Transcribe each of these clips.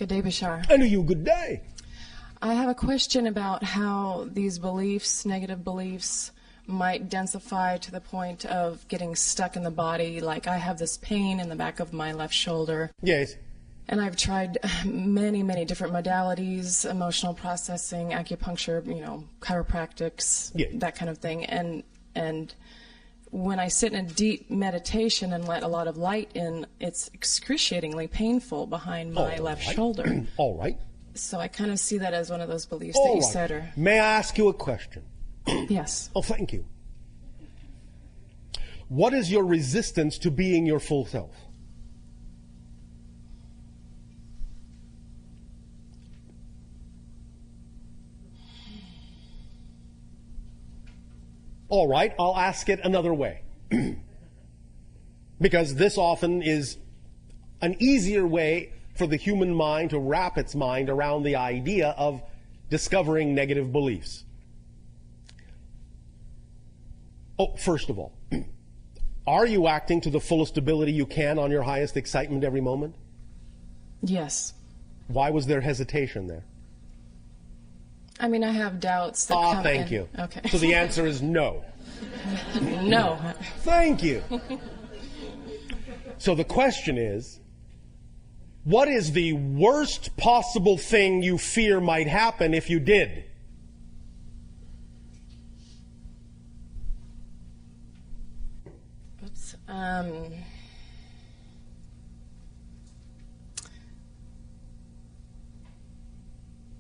Good day, Bashar. And you good day. I have a question about how these beliefs, negative beliefs, might densify to the point of getting stuck in the body. Like I have this pain in the back of my left shoulder. Yes. And I've tried many, many different modalities, emotional processing, acupuncture, chiropractics, that kind of thing. And when I sit in a deep meditation and let a lot of light in, it's excruciatingly painful behind my left shoulder. All right. So I kind of see that as one of those beliefs All that you right. said. Or May I ask you a question? Yes. Oh, thank you. What is your resistance to being your full self? All right, I'll ask it another way. Because this often is an easier way for the human mind to wrap its mind around the idea of discovering negative beliefs. Oh, first of all, are you acting to the fullest ability you can on your highest excitement every moment? Yes. Why was there hesitation there? I mean, I have doubts that come thank in. you. Okay. So the answer is no. No. Thank you. So the question is, what is the worst possible thing you fear might happen if you did? Oops.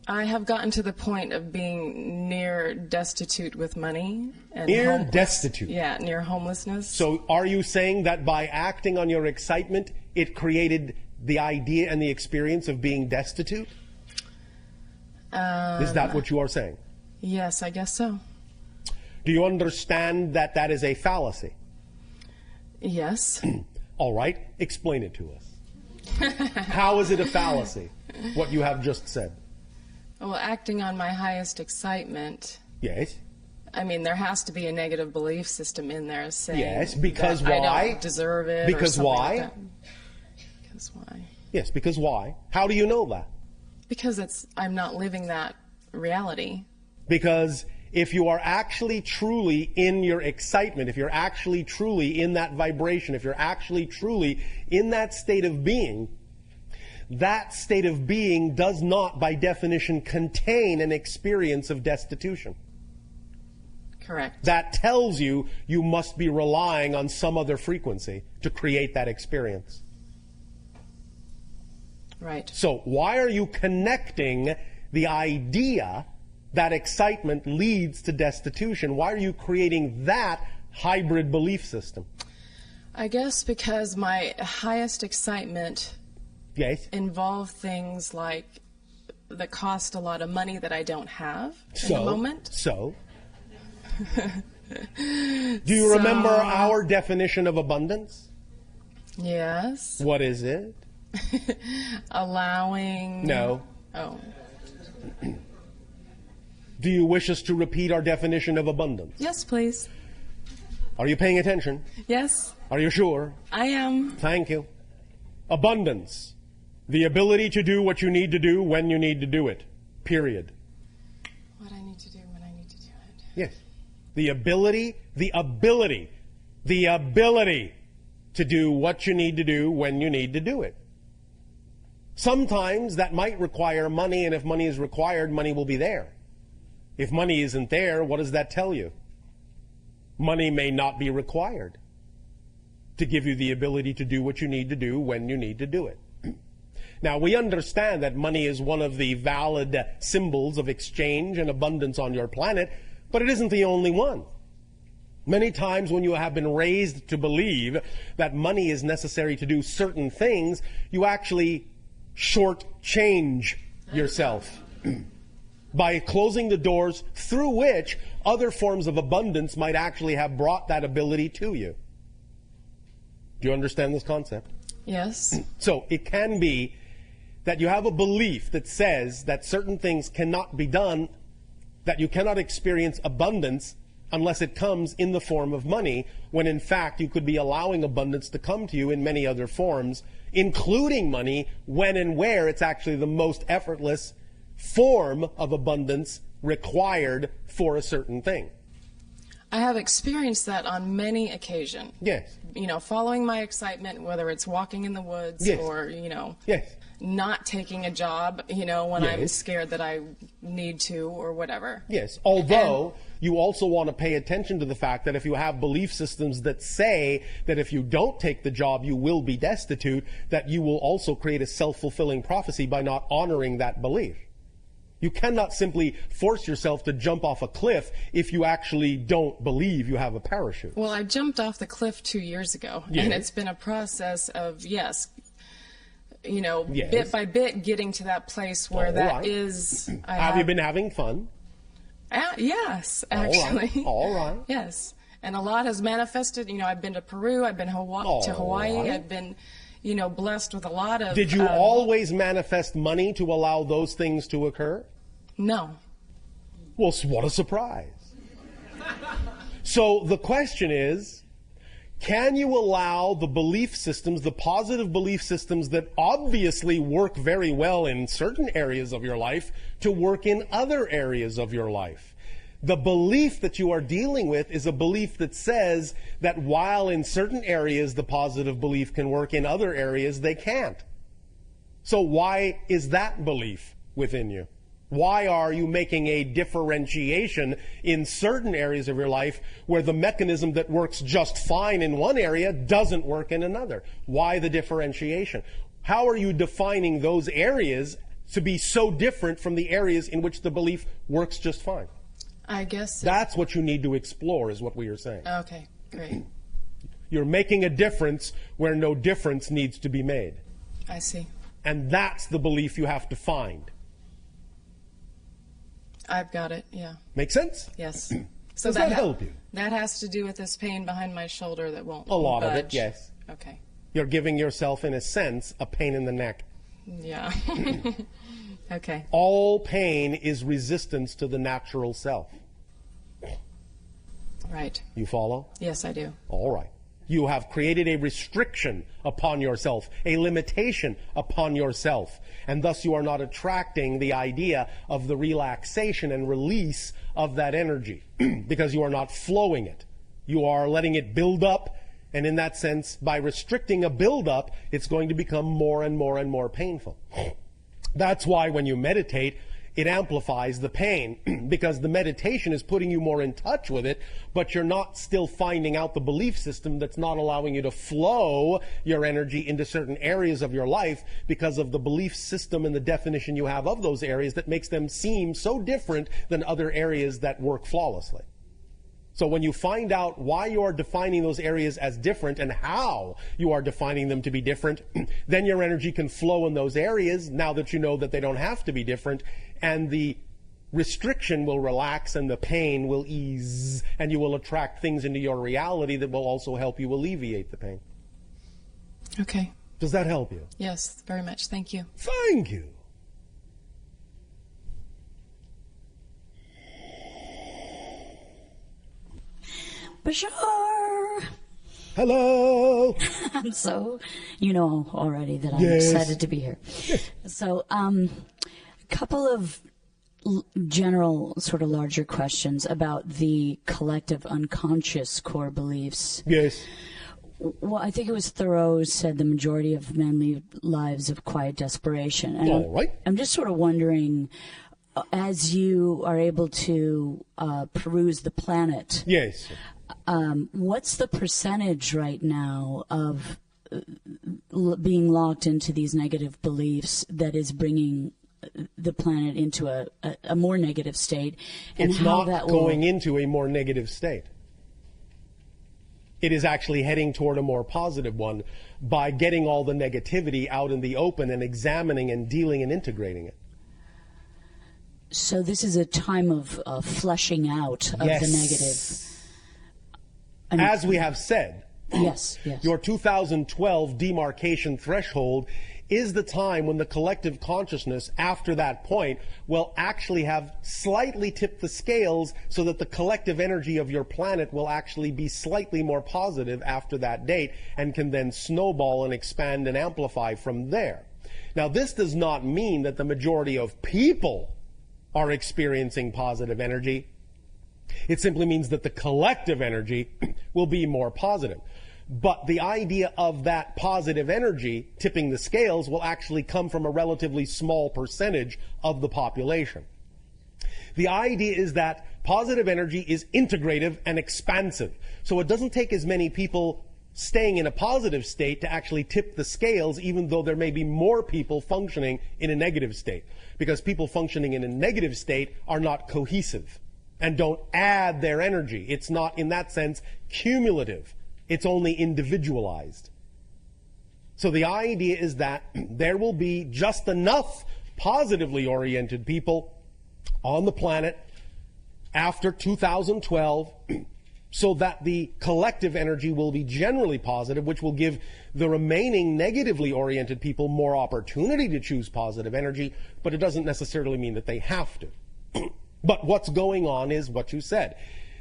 I have gotten to the point of being near destitute with money. And Near destitute? Yeah, near homelessness. So are you saying that by acting on your excitement, it created the idea and the experience of being destitute? Is that what you are saying? Yes, I guess so. Do you understand that that is a fallacy? Yes. All right, explain it to us. How is it a fallacy, what you have just said? Well, acting on my highest excitement, Yes. I mean, there has to be a negative belief system in there saying Yes, because that why? I don't deserve it. Because or why? like that. Because why? Yes, because why? How do you know that? Because I'm not living that reality. Because if you are actually truly in your excitement, if you're actually truly in that vibration, if you're actually truly in that state of being, that state of being does not, by definition, contain an experience of destitution. Correct. That tells you you must be relying on some other frequency to create that experience. Right. So why are you connecting the idea that excitement leads to destitution? Why are you creating that hybrid belief system? I guess because my highest excitement Yes. involve things like that cost a lot of money that I don't have in the moment. So? Do you remember our definition of abundance? Yes. What is it? Allowing. No. Oh. Do you wish us to repeat our definition of abundance? Yes, please. Are you paying attention? Yes, Are you sure? I am. Thank you. Abundance. The ability to do what you need to do when you need to do it. Period. What I need to do when I need to do it. Yes. The ability to do what you need to do when you need to do it. Sometimes that might require money, and if money is required, money will be there. If money isn't there, what does that tell you? Money may not be required to give you the ability to do what you need to do when you need to do it. Now, we understand that money is one of the valid symbols of exchange and abundance on your planet, but it isn't the only one. Many times when you have been raised to believe that money is necessary to do certain things, you actually shortchange yourself by closing the doors through which other forms of abundance might actually have brought that ability to you. Do you understand this concept? Yes. So it can be that you have a belief that says that certain things cannot be done, that you cannot experience abundance unless it comes in the form of money, when in fact you could be allowing abundance to come to you in many other forms, including money, when and where it's actually the most effortless form of abundance required for a certain thing. I have experienced that on many occasions. Yes. You know, following my excitement, whether it's walking in the woods Yes. or, you know, Yes. not taking a job, you know, when I'm Yes. scared that I need to or whatever. Yes, although you also want to pay attention to the fact that if you have belief systems that say that if you don't take the job, you will be destitute, that you will also create a self-fulfilling prophecy by not honoring that belief. You cannot simply force yourself to jump off a cliff if you actually don't believe you have a parachute. Well, I jumped off the cliff 2 years ago, Yes. and it's been a process of, you know, Yes. bit by bit getting to that place where All that right. is. Have you been having fun? Yes, actually. All right. Yes. And a lot has manifested. You know, I've been to Peru, I've been to Hawaii, right. I've been, you know, blessed with a lot of... Did you always manifest money to allow those things to occur? No. Well, what a surprise. So the question is, can you allow the belief systems, the positive belief systems that obviously work very well in certain areas of your life, to work in other areas of your life? The belief that you are dealing with is a belief that says that while in certain areas the positive belief can work, in other areas they can't. So why is that belief within you? Why are you making a differentiation in certain areas of your life where the mechanism that works just fine in one area doesn't work in another? Why the differentiation? How are you defining those areas to be so different from the areas in which the belief works just fine? I guess so. That's what you need to explore, is what we are saying. Okay, great. You're making a difference where no difference needs to be made. I see. And that's the belief you have to find. I've got it, yeah. Make sense? Yes. So Does that help you? That has to do with this pain behind my shoulder that won't A lot of it, budge. yes. Okay. You're giving yourself, in a sense, a pain in the neck. Yeah. Okay. All pain is resistance to the natural self. Right. You follow? Yes, I do. All right. You have created a restriction upon yourself, a limitation upon yourself, and thus you are not attracting the idea of the relaxation and release of that energy because you are not flowing it. You are letting it build up, and in that sense, by restricting a build-up, it's going to become more and more and more painful. That's why when you meditate, it amplifies the pain because the meditation is putting you more in touch with it, but you're not still finding out the belief system that's not allowing you to flow your energy into certain areas of your life because of the belief system and the definition you have of those areas that makes them seem so different than other areas that work flawlessly. So when you find out why you are defining those areas as different and how you are defining them to be different, then your energy can flow in those areas now that you know that they don't have to be different, and the restriction will relax and the pain will ease, and you will attract things into your reality that will also help you alleviate the pain. Okay. Does that help you? Yes, very much. Thank you. Thank you. Bashar! Hello! So, you know already that I'm Yes. excited to be here. So, a couple of general, sort of larger questions about the collective unconscious core beliefs. Yes. Well, I think it was Thoreau said the majority of men lead lives of quiet desperation. And All right. I'm just sort of wondering, as you are able to peruse the planet, Yes. what's the percentage right now of being locked into these negative beliefs that is bringing the planet into a more negative state? And It's how not that going into a more negative state. It is actually heading toward a more positive one by getting all the negativity out in the open and examining and dealing and integrating it. So this is a time of fleshing out of the negative. And As we have said, yes. your 2012 demarcation threshold is the time when the collective consciousness after that point will actually have slightly tipped the scales so that the collective energy of your planet will actually be slightly more positive after that date and can then snowball and expand and amplify from there. Now, this does not mean that the majority of people are experiencing positive energy. It simply means that the collective energy will be more positive. But the idea of that positive energy tipping the scales will actually come from a relatively small percentage of the population. The idea is that positive energy is integrative and expansive. So it doesn't take as many people staying in a positive state to actually tip the scales, even though there may be more people functioning in a negative state. Because people functioning in a negative state are not cohesive and don't add their energy. It's not, in that sense, cumulative. It's only individualized. So the idea is that there will be just enough positively oriented people on the planet after 2012 so that the collective energy will be generally positive, which will give the remaining negatively oriented people more opportunity to choose positive energy, but it doesn't necessarily mean that they have to. But what's going on is what you said.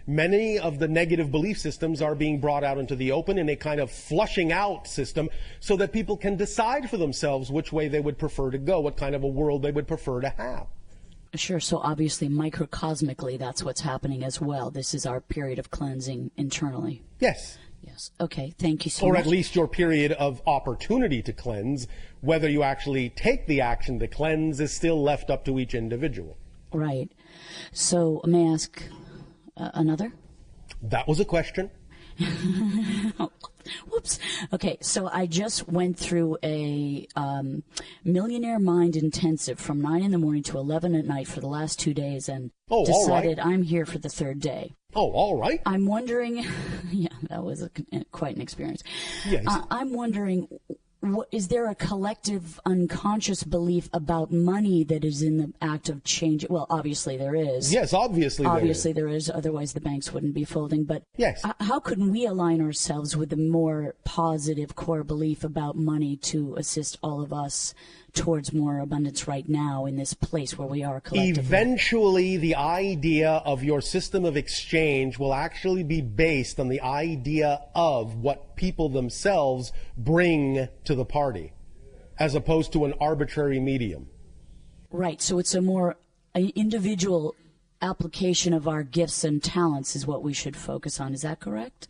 Many of the negative belief systems are being brought out into the open in a kind of flushing out system so that people can decide for themselves which way they would prefer to go, what kind of a world they would prefer to have. Sure. So obviously, microcosmically, that's what's happening as well. This is our period of cleansing internally. Yes. Yes. Okay. Thank you so much. Or at least your period of opportunity to cleanse. Whether you actually take the action to cleanse is still left up to each individual. Right. So may I ask another? That was a question. Whoops. Okay, so I just went through a Millionaire Mind Intensive from 9 in the morning to 11 at night for the last 2 days and decided I'm here for the third day. Oh, all right. I'm wondering, yeah, that was quite an experience. Yes. I'm wondering, is there a collective unconscious belief about money that is in the act of change? Well, obviously there is. Yes, obviously there is. Otherwise, the banks wouldn't be folding. But yes. How can we align ourselves with a more positive core belief about money to assist all of us towards more abundance right now in this place where we are collectively? Eventually, the idea of your system of exchange will actually be based on the idea of what people themselves bring to the party, as opposed to an arbitrary medium. Right. So it's a more individual application of our gifts and talents is what we should focus on. Is that correct?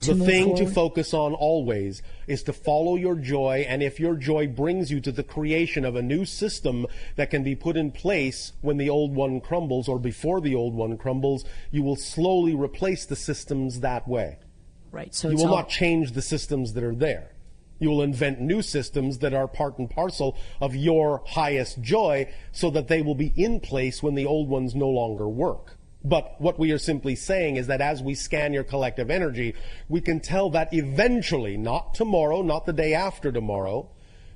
The thing to focus on always is to follow your joy, and if your joy brings you to the creation of a new system that can be put in place when the old one crumbles or before the old one crumbles, you will slowly replace the systems that way. Right. So you will not change the systems that are there. You will invent new systems that are part and parcel of your highest joy so that they will be in place when the old ones no longer work. But what we are simply saying is that as we scan your collective energy, we can tell that eventually, not tomorrow, not the day after tomorrow,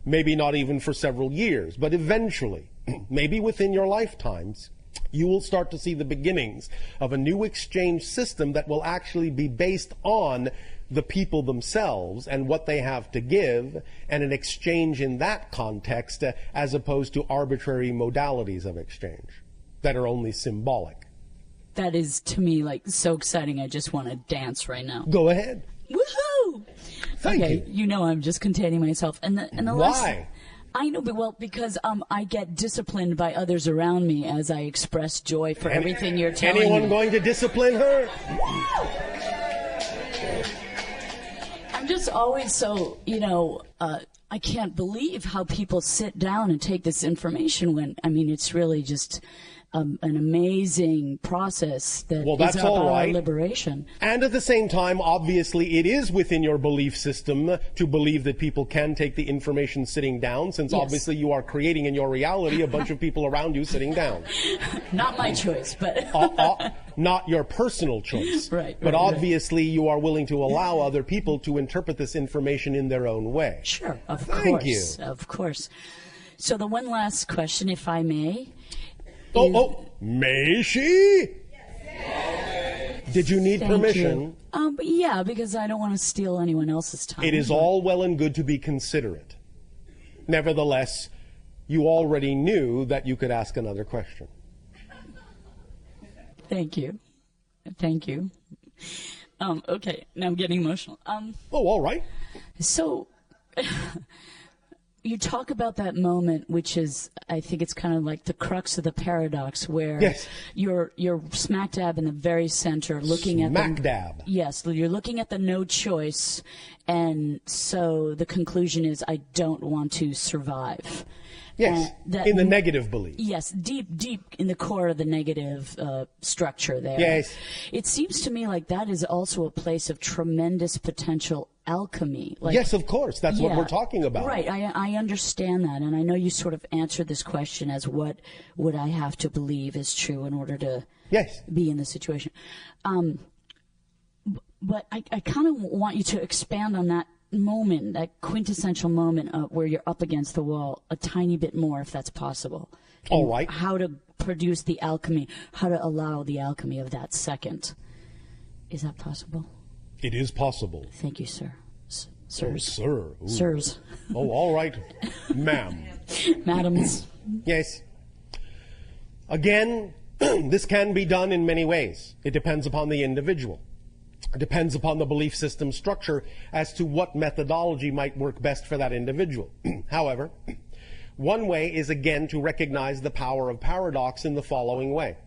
maybe not even for several years, but eventually, maybe within your lifetimes, you will start to see the beginnings of a new exchange system that will actually be based on the people themselves and what they have to give, and an exchange in that context as opposed to arbitrary modalities of exchange that are only symbolic. That is, to me, like, so exciting. I just want to dance right now. Go ahead. Woohoo! Thank you. You know I'm just containing myself. And the Why? I know, but because I get disciplined by others around me as I express joy for everything you're telling me. Anyone going to discipline her? I'm just always so, I can't believe how people sit down and take this information when, it's really just an amazing process that is about our liberation. And at the same time, obviously, it is within your belief system to believe that people can take the information sitting down, since obviously you are creating in your reality a bunch of people around you sitting down. Not my choice, but... not your personal choice. Right. But obviously you are willing to allow other people to interpret this information in their own way. Sure, of course. Thank you. Of course. So the one last question, if I may... May she? Yes. Did you need permission? Yeah, because I don't want to steal anyone else's time. It is all well and good to be considerate. Nevertheless, you already knew that you could ask another question. Thank you. Thank you. Okay, now I'm getting emotional. Oh, all right. So, you talk about that moment, which is, I think it's kind of like the crux of the paradox, where yes. you're smack dab in the very center, looking at smack dab. Yes, you're looking at the no choice, and so the conclusion is, I don't want to survive. Yes, in the negative belief. Yes, deep in the core of the negative structure there. Yes. It seems to me like that is also a place of tremendous potential alchemy. Like, yes, of course. That's what we're talking about. Right. I understand that, and I know you sort of answered this question as what would I have to believe is true in order to be in the situation. But I kind of want you to expand on that moment, that quintessential moment where you're up against the wall a tiny bit more, if that's possible. All right. How to produce the alchemy, how to allow the alchemy of that second. Is that possible? It is possible. Thank you, sir. Sirs. Oh, sir. Ooh. Sirs. Oh, all right. Ma'am. Madams. Yes. Again, this can be done in many ways. It depends upon the individual. It depends upon the belief system structure as to what methodology might work best for that individual. However, one way is again to recognize the power of paradox in the following way.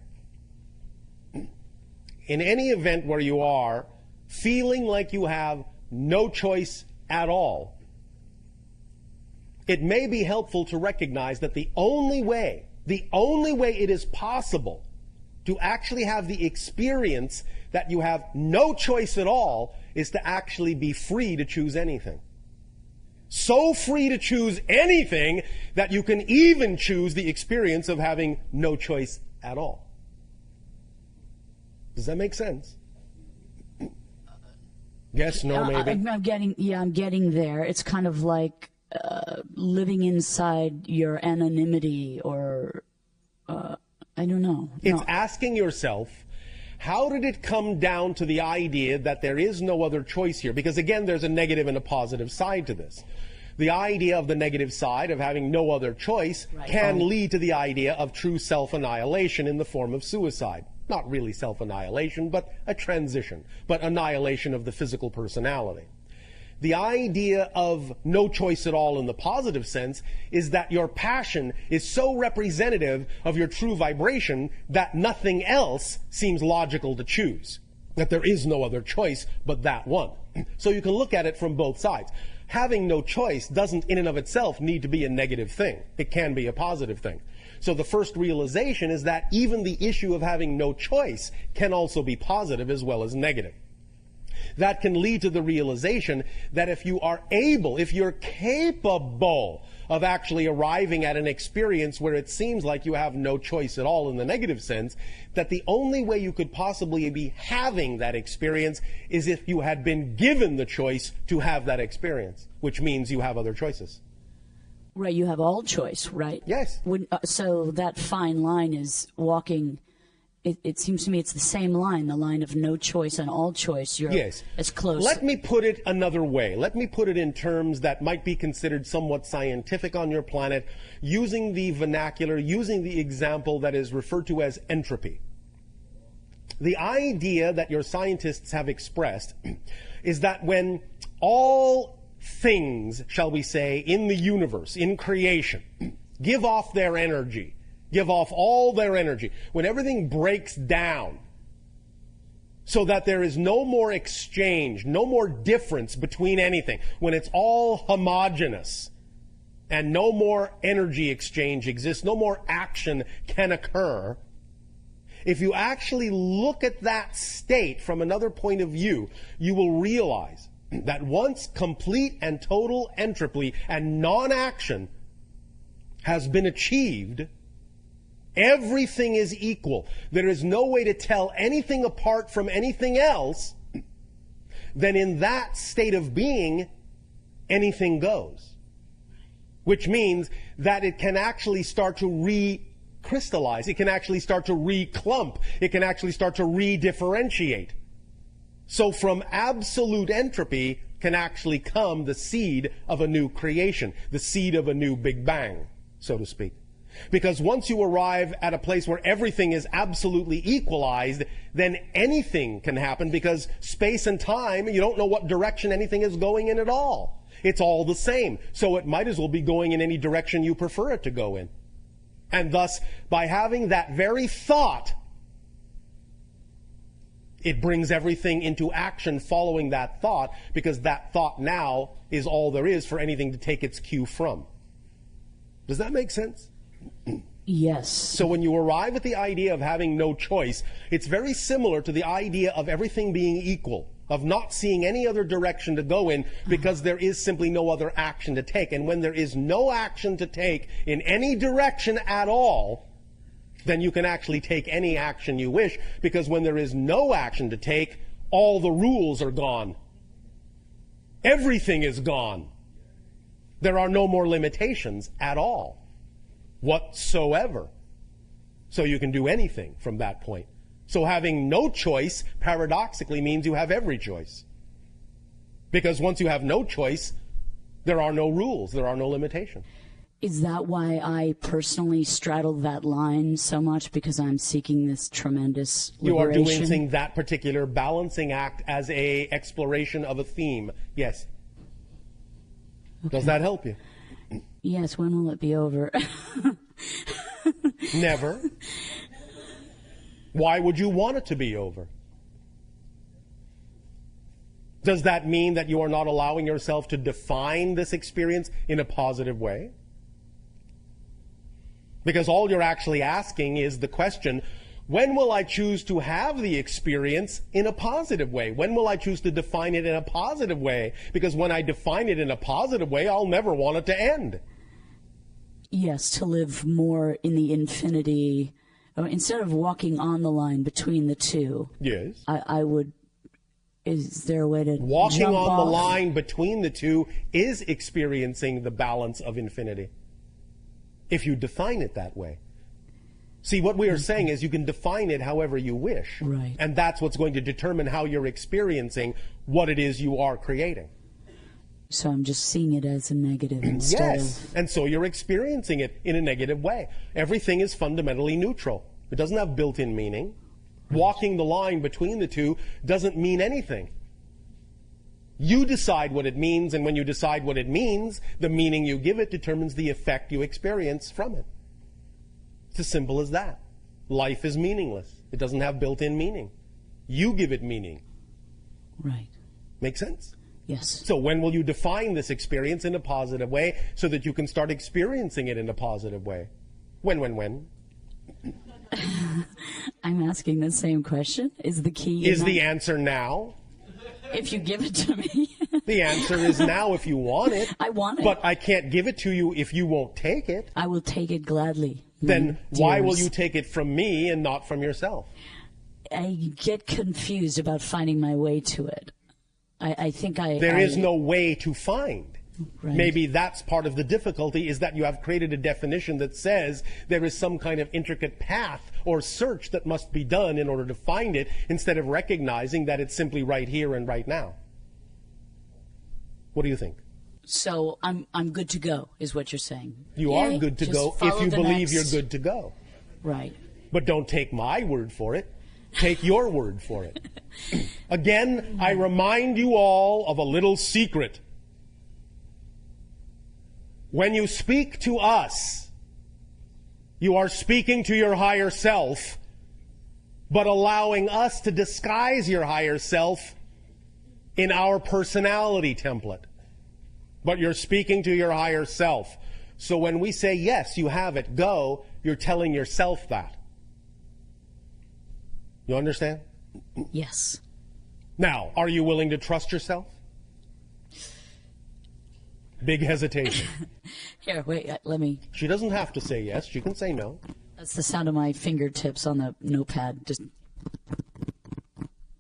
In any event where you are feeling like you have no choice at all, it may be helpful to recognize that the only way it is possible to actually have the experience that you have no choice at all is to actually be free to choose anything. So free to choose anything that you can even choose the experience of having no choice at all. Does that make sense? Yes, no, maybe. I'm getting there. It's kind of like living inside your anonymity, or I don't know. It's asking yourself, how did it come down to the idea that there is no other choice here? Because again, there's a negative and a positive side to this. The idea of the negative side of having no other choice can lead to the idea of true self-annihilation in the form of suicide. Not really self-annihilation, but a transition, but annihilation of the physical personality. The idea of no choice at all in the positive sense is that your passion is so representative of your true vibration that nothing else seems logical to choose, that there is no other choice but that one. So you can look at it from both sides. Having no choice doesn't in and of itself need to be a negative thing. It can be a positive thing. So the first realization is that even the issue of having no choice can also be positive as well as negative. That can lead to the realization that if you are able, if you're capable of actually arriving at an experience where it seems like you have no choice at all in the negative sense, that the only way you could possibly be having that experience is if you had been given the choice to have that experience, which means you have other choices. Right, you have all choice, right? Yes. So that fine line is walking. It seems to me it's the same line, the line of no choice and all choice. You're as close. Let me put it another way. Let me put it in terms that might be considered somewhat scientific on your planet, using the vernacular, using the example that is referred to as entropy. The idea that your scientists have expressed is that when all things, shall we say, in the universe, in creation, give off their energy, give off all their energy, when everything breaks down so that there is no more exchange, no more difference between anything, when it's all homogeneous and no more energy exchange exists, no more action can occur, if you actually look at that state from another point of view, you will realize that once complete and total entropy and non-action has been achieved, everything is equal. There is no way to tell anything apart from anything else. Then in that state of being, anything goes. Which means that it can actually start to recrystallize. It can actually start to reclump. It can actually start to redifferentiate. So from absolute entropy can actually come the seed of a new creation, the seed of a new Big Bang, so to speak. Because once you arrive at a place where everything is absolutely equalized, then anything can happen, because space and time, you don't know what direction anything is going in at all. It's all the same. So it might as well be going in any direction you prefer it to go in. And thus, by having that very thought, it brings everything into action following that thought, because that thought now is all there is for anything to take its cue from. Does that make sense? Yes. So when you arrive at the idea of having no choice, it's very similar to the idea of everything being equal, of not seeing any other direction to go in, because there is simply no other action to take. And when there is no action to take in any direction at all, then you can actually take any action you wish, because when there is no action to take, all the rules are gone. Everything is gone. There are no more limitations at all, whatsoever. So you can do anything from that point. So having no choice, paradoxically, means you have every choice. Because once you have no choice, there are no rules, there are no limitations. Is that why I personally straddle that line so much? Because I'm seeking this tremendous liberation? You are doing that particular balancing act as a exploration of a theme. Yes. Okay. Does that help you? Yes. When will it be over? Never. Why would you want it to be over? Does that mean that you are not allowing yourself to define this experience in a positive way? Because all you're actually asking is the question, when will I choose to have the experience in a positive way? When will I choose to define it in a positive way? Because when I define it in a positive way, I'll never want it to end. Yes, to live more in the infinity. Instead of walking on the line between the two. Yes. I would, is there a way to walking jump on off? The line between the two is experiencing the balance of infinity, if you define it that way. See, what we are saying is you can define it however you wish. Right. And that's what's going to determine how you're experiencing what it is you are creating. So I'm just seeing it as a negative instead of... And so you're experiencing it in a negative way. Everything is fundamentally neutral. It doesn't have built-in meaning. Right. Walking the line between the two doesn't mean anything. You decide what it means, and when you decide what it means, the meaning you give it determines the effect you experience from it. It's as simple as that. Life is meaningless. It doesn't have built-in meaning. You give it meaning. Right. Make sense? Yes. So when will you define this experience in a positive way so that you can start experiencing it in a positive way? When? I'm asking the same question. Is the key... Is the answer now? If you give it to me. The answer is now if you want it. I want it. But I can't give it to you if you won't take it. I will take it gladly. Then why will you take it from me and not from yourself? I get confused about finding my way to it. I think There is no way to find. Right. Maybe that's part of the difficulty, is that you have created a definition that says there is some kind of intricate path or search that must be done in order to find it, instead of recognizing that it's simply right here and right now. What do you think? So I'm good to go, is what you're saying. You are good to go if you believe you're good to go. Right. But don't take my word for it. Take your word for it. Again, I remind you all of a little secret. When you speak to us, you are speaking to your higher self, but allowing us to disguise your higher self in our personality template. But you're speaking to your higher self. So when we say, yes, you have it, go, you're telling yourself that. You understand? Yes. Now, are you willing to trust yourself? Big hesitation. Here, wait, let me... She doesn't have to say yes. She can say no. That's the sound of my fingertips on the notepad, just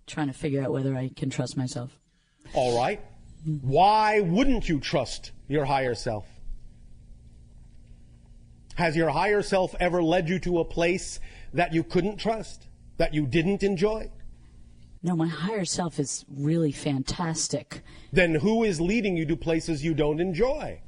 trying to figure out whether I can trust myself. All right. Why wouldn't you trust your higher self? Has your higher self ever led you to a place that you couldn't trust, that you didn't enjoy? No, my higher self is really fantastic. Then who is leading you to places you don't enjoy?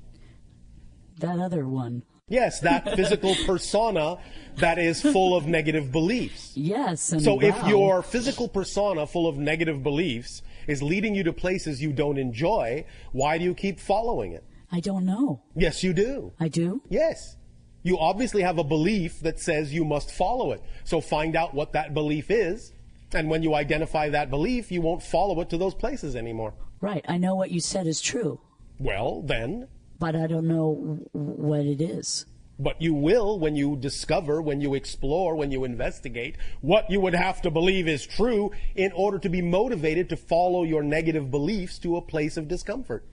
That other one. Yes, that physical persona that is full of negative beliefs. Yes. And so if your physical persona full of negative beliefs is leading you to places you don't enjoy, why do you keep following it? I don't know. Yes, you do. I do? Yes. You obviously have a belief that says you must follow it. So find out what that belief is. And when you identify that belief, you won't follow it to those places anymore. Right. I know what you said is true. Well, then. But I don't know what it is. But you will when you discover, when you explore, when you investigate what you would have to believe is true in order to be motivated to follow your negative beliefs to a place of discomfort.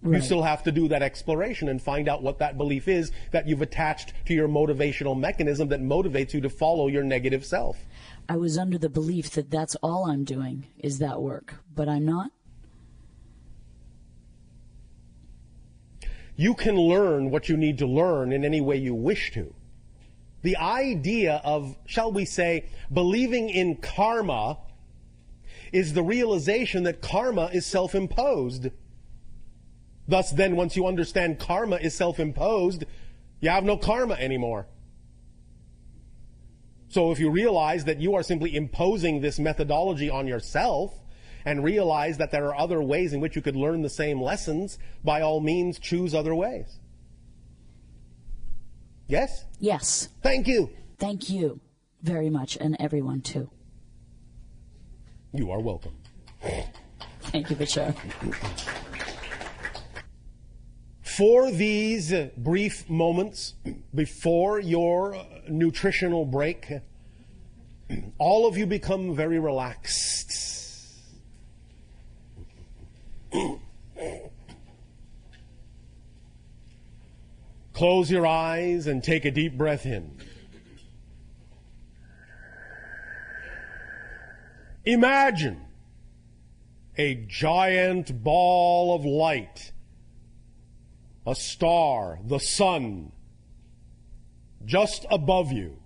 Right. You still have to do that exploration and find out what that belief is that you've attached to your motivational mechanism that motivates you to follow your negative self. I was under the belief that that's all I'm doing is that work, but I'm not. You can learn what you need to learn in any way you wish to. The idea of, shall we say, believing in karma is the realization that karma is self-imposed. Thus, then, once you understand karma is self-imposed, you have no karma anymore. So if you realize that you are simply imposing this methodology on yourself and realize that there are other ways in which you could learn the same lessons, by all means, choose other ways. Yes? Yes. Thank you. Thank you very much, and everyone, too. You are welcome. Thank you, Bashar. For these brief moments before your nutritional break, all of you become very relaxed. Close your eyes and take a deep breath in. Imagine a giant ball of light, a star, the sun, just above you.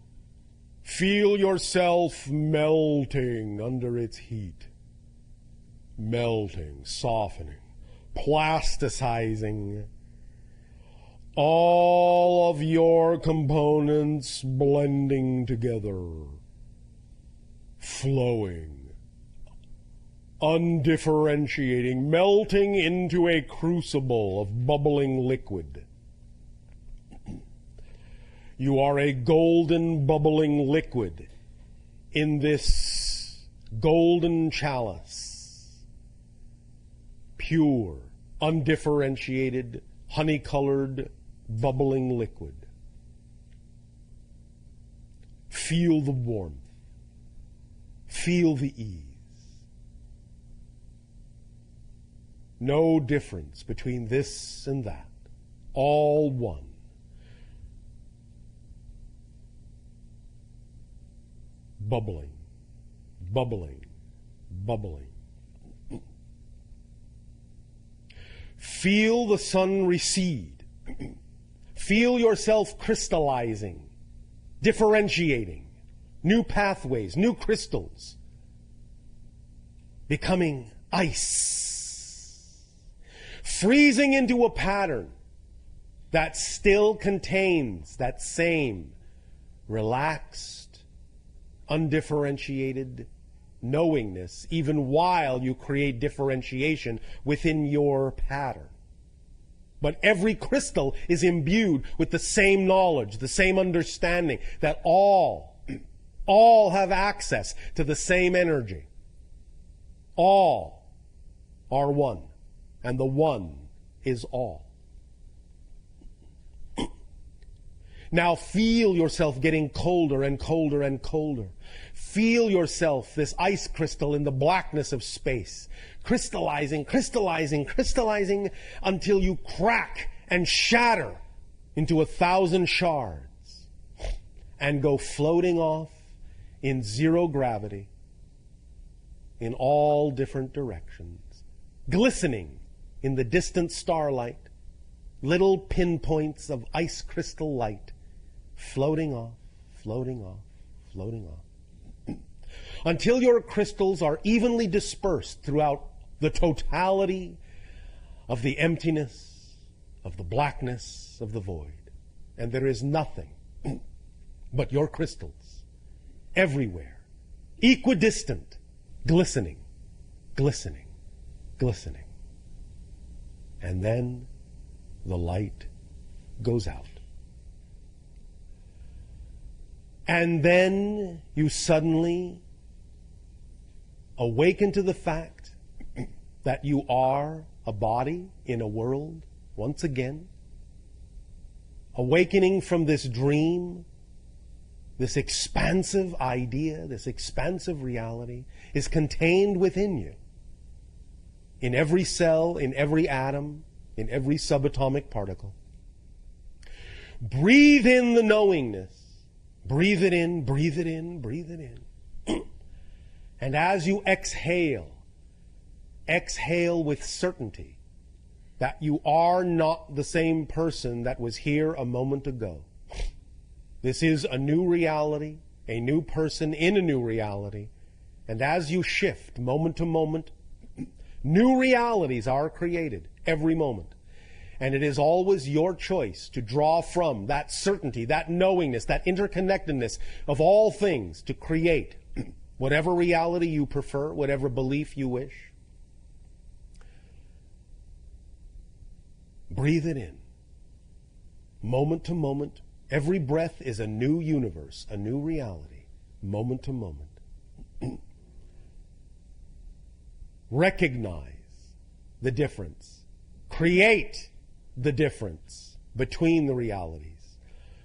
Feel yourself melting under its heat. Melting, softening, plasticizing. All of your components blending together, flowing, undifferentiating, melting into a crucible of bubbling liquid. You are a golden bubbling liquid in this golden chalice. Pure, undifferentiated, honey-colored, bubbling liquid. Feel the warmth. Feel the ease. No difference between this and that. All one. Bubbling, bubbling, bubbling. Feel the sun recede. Feel yourself crystallizing, differentiating, new pathways, new crystals, becoming ice, freezing into a pattern that still contains that same relaxed, undifferentiated knowingness, even while you create differentiation within your pattern. But every crystal is imbued with the same knowledge, the same understanding that all have access to the same energy. All are one, and the one is all. Now feel yourself getting colder and colder and colder. Feel yourself, this ice crystal in the blackness of space, crystallizing, crystallizing, crystallizing until you crack and shatter into 1,000 shards and go floating off in zero gravity in all different directions, glistening in the distant starlight, little pinpoints of ice crystal light floating off, floating off, floating off. until your crystals are evenly dispersed throughout the totality of the emptiness, of the blackness, of the void. And there is nothing but your crystals everywhere, equidistant, glistening, glistening, glistening. And then the light goes out. And then you suddenly awaken to the fact that you are a body in a world once again. Awakening from this dream, this expansive idea, this expansive reality is contained within you. In every cell, in every atom, in every subatomic particle. Breathe in the knowingness. Breathe it in, breathe it in, breathe it in. And as you exhale, exhale with certainty that you are not the same person that was here a moment ago. This is a new reality, a new person in a new reality. And as you shift moment to moment, new realities are created every moment. And it is always your choice to draw from that certainty, that knowingness, that interconnectedness of all things to create whatever reality you prefer, whatever belief you wish. Breathe it in. Moment to moment, every breath is a new universe, a new reality, moment to moment. Recognize the difference. Create the difference between the realities.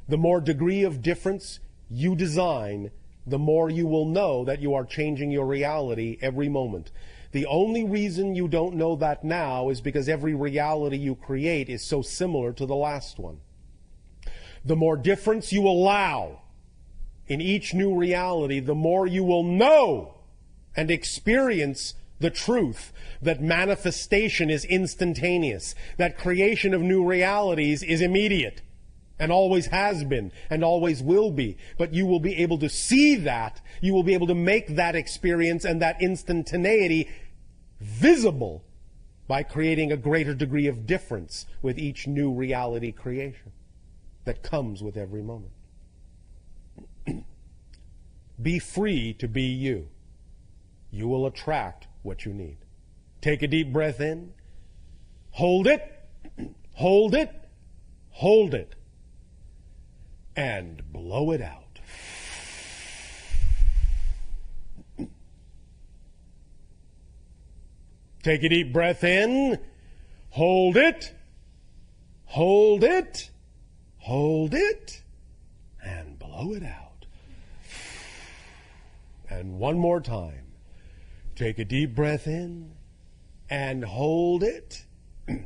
The more degree of difference you design, the more you will know that you are changing your reality every moment. The only reason you don't know that now is because every reality you create is so similar to the last one. The more difference you allow in each new reality, the more you will know and experience the truth that manifestation is instantaneous, that creation of new realities is immediate, and always has been, and always will be. But you will be able to see that, you will be able to make that experience and that instantaneity visible by creating a greater degree of difference with each new reality creation that comes with every moment. Be free to be you. You will attract what you need. Take a deep breath in. Hold it. Hold it. Hold it. And blow it out. Take a deep breath in. Hold it. Hold it. Hold it. And blow it out. And one more time. Take a deep breath in and hold it,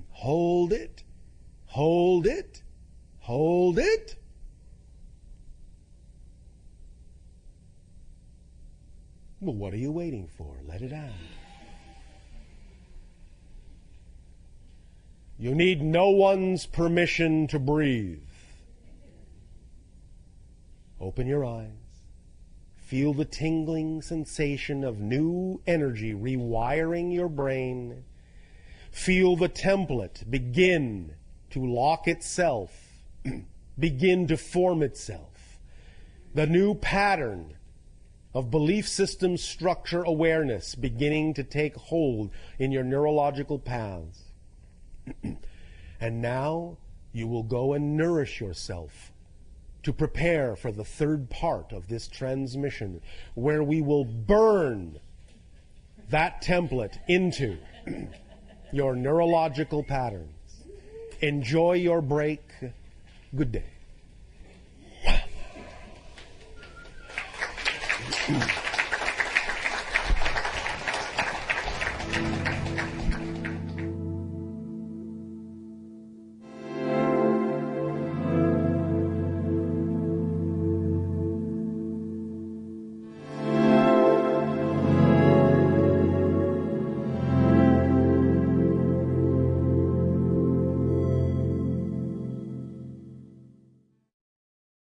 hold it, hold it, hold it. Well, what are you waiting for? Let it out. You need no one's permission to breathe. Open your eyes. Feel the tingling sensation of new energy rewiring your brain. Feel the template begin to lock itself, begin to form itself. The new pattern of belief system structure awareness beginning to take hold in your neurological paths. And now you will go and nourish yourself to prepare for the third part of this transmission, where we will burn that template into your neurological patterns. Enjoy your break. Good day.